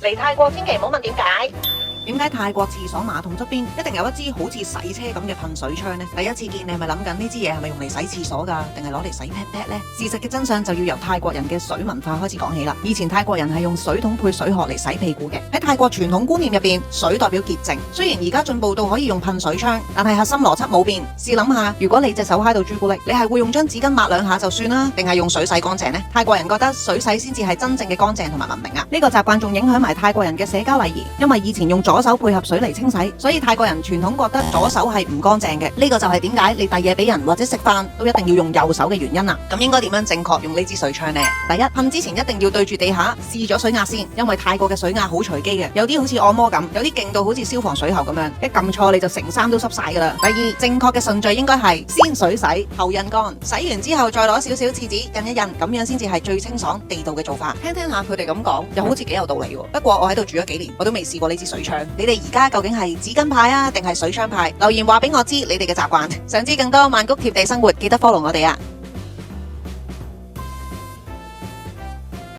嚟泰國千祈唔好問點解。點解泰國廁所馬桶側邊一定有一支好似洗車咁嘅噴水槍呢？第一次見你係咪諗緊呢支嘢係咪用嚟洗廁所㗎，定係攞嚟洗 pat pat 呢？事實嘅真相就要由泰國人嘅水文化開始講起啦。以前泰國人係用水桶配水殼嚟洗屁股嘅。喺泰國傳統觀念入邊，水代表潔淨。雖然而家進步到可以用噴水槍，但係核心邏輯冇變。試諗下，如果你隻手揩到朱古力，你係會用張紙巾抹兩下就算啦，定係用水洗乾淨呢？泰國人覺得水洗先至係真正嘅乾淨同埋文明啊！呢個習慣仲影響埋泰國人嘅社交禮儀，因為以前用左手配合水嚟清洗，所以泰國人傳統覺得左手係唔乾淨嘅。呢個就係點解你遞嘢俾人或者食飯都一定要用右手嘅原因啦。咁應該點樣正確用呢支水槍呢？第一，噴之前一定要對住地下試咗水壓先，因為泰國嘅水壓好隨機嘅，有啲好似按摩咁，有啲勁到好似消防水喉咁樣，一撳錯你就成衫都濕晒噶啦。第二，正確嘅順序應該係先水洗後印乾，洗完之後再攞少少廁紙印一印，咁樣先至係最清爽地道嘅做法。聽聽下佢哋咁講，又好似幾有道理喎。不過我喺度住咗幾年，我都未試過呢支水槍。你哋而家究竟係紙巾派啊，定係水槍派？留言話俾我知你哋嘅習慣。想知更多曼谷貼地生活，記得 follow 我哋啊！